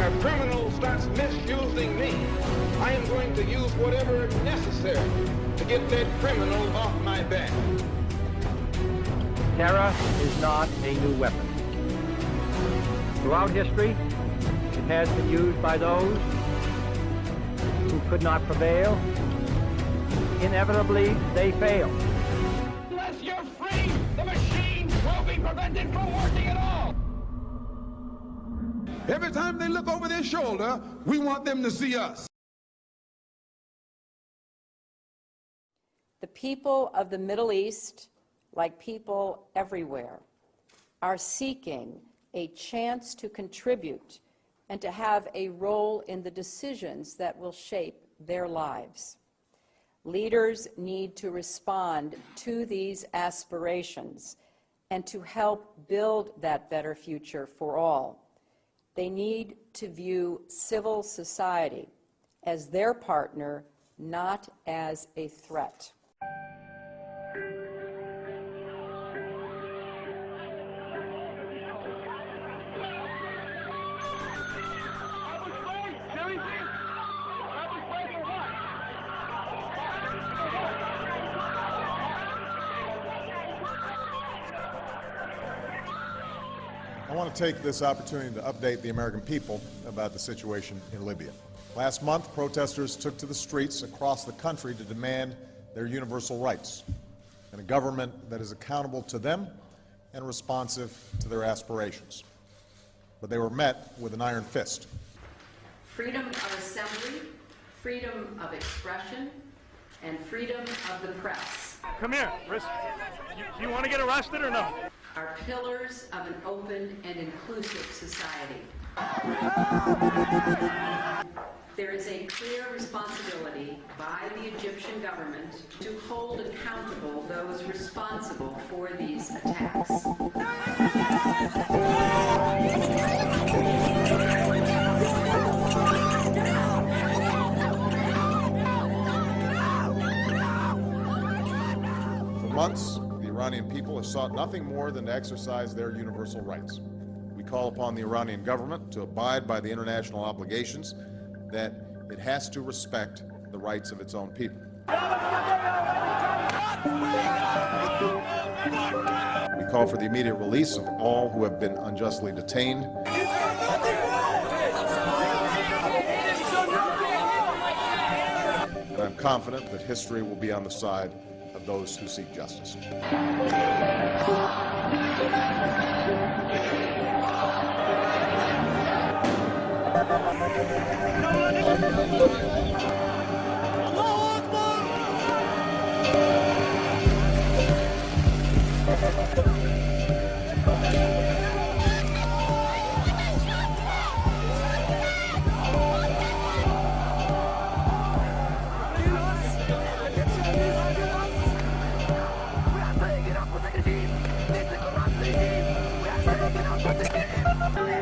a criminal starts misusing me, I am going to use whatever is necessary to get that criminal off my back. Terror is not a new weapon. Throughout history, it has been used by those who could not prevail. Inevitably, they fail. Unless you're free, the machines will be prevented from working at all. Every time they look over their shoulder, we want them to see us. The people of the Middle East, like people everywhere, are seeking a chance to contribute and to have a role in the decisions that will shape their lives. Leaders need to respond to these aspirations and to help build that better future for all. They need to view civil society as their partner, not as a threat. I want to take this opportunity to update the American people about the situation in Libya. Last month, protesters took to the streets across the country to demand their universal rights and a government that is accountable to them and responsive to their aspirations. But they were met with an iron fist. Freedom of assembly, freedom of expression, and freedom of the press. Come here, Chris. You want to get arrested or no? Are pillars of an open and inclusive society. There is a clear responsibility by the Egyptian government to hold accountable those responsible for these attacks. For months, the Iranian people have sought nothing more than to exercise their universal rights. We call upon the Iranian government to abide by the international obligations that it has to respect the rights of its own people. We call for the immediate release of all who have been unjustly detained. And I'm confident that history will be on the side of those who seek justice.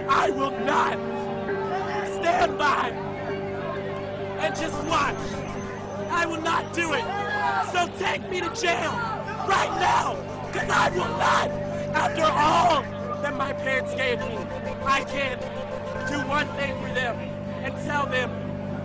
I will not stand by and just watch. I will not do it. So take me to jail right now, because I will not. After all that my parents gave me, I can't do one thing for them and tell them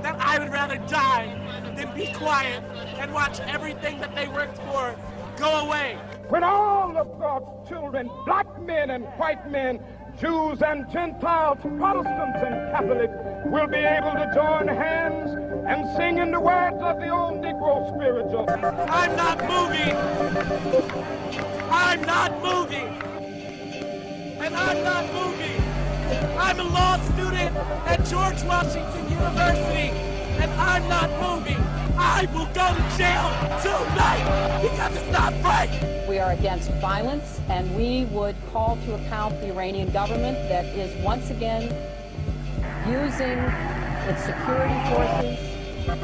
that I would rather die than be quiet and watch everything that they worked for go away. When all of God's children, black men and white men, Jews and Gentiles, Protestants and Catholics, will be able to join hands and sing in the words of the old Negro spiritual. I'm not moving. I'm not moving. And I'm not moving. I'm a law student at George Washington University, and I'm not moving. I will go to jail tonight because it's not right. We are against violence, and we would call to account the Iranian government that is once again using its security forces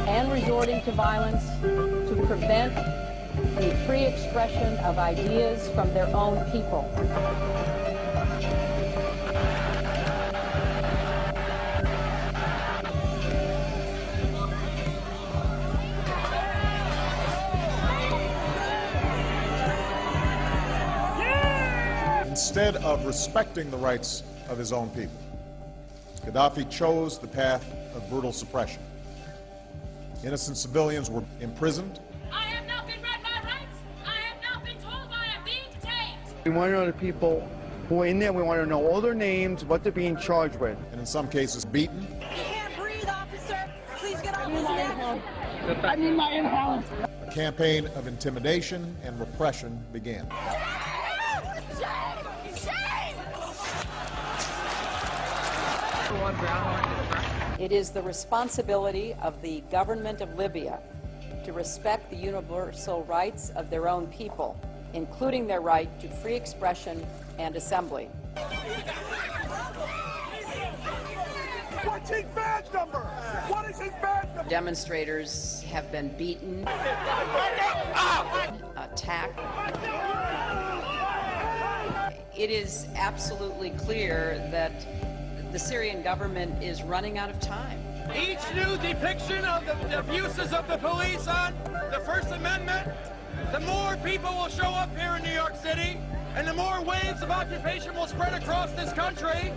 and resorting to violence to prevent the free expression of ideas from their own people. Instead of respecting the rights of his own people, Gaddafi chose the path of brutal suppression. Innocent civilians were imprisoned. I have not been read my rights. I have not been told I am being detained. We want to know the people who are in there. We want to know all their names, what they're being charged with. And in some cases beaten. He can't breathe, officer. Please get off his neck. I need my inhaler. A campaign of intimidation and repression began. It is the responsibility of the government of Libya to respect the universal rights of their own people, including their right to free expression and assembly. What's his badge number? What is his badge number? Demonstrators have been beaten, attacked. It is absolutely clear that the Syrian government is running out of time. Each new depiction of the abuses of the police on the First Amendment, the more people will show up here in New York City, and the more waves of occupation will spread across this country.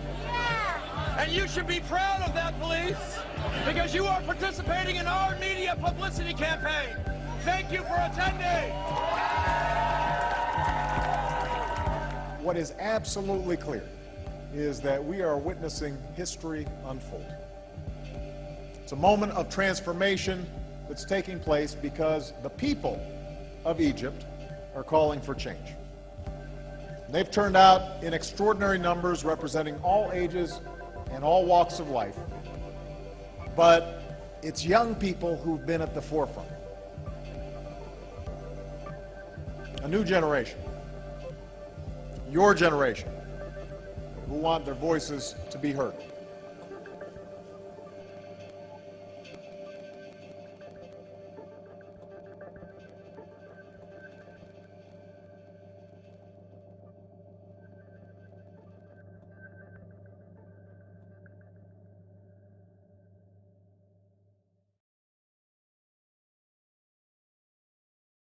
And you should be proud of that, police, because you are participating in our media publicity campaign. Thank you for attending. What is absolutely clear is that we are witnessing history unfold. It's a moment of transformation that's taking place because the people of Egypt are calling for change. They've turned out in extraordinary numbers, representing all ages and all walks of life. But it's young people who've been at the forefront. A new generation, your generation, who want their voices to be heard.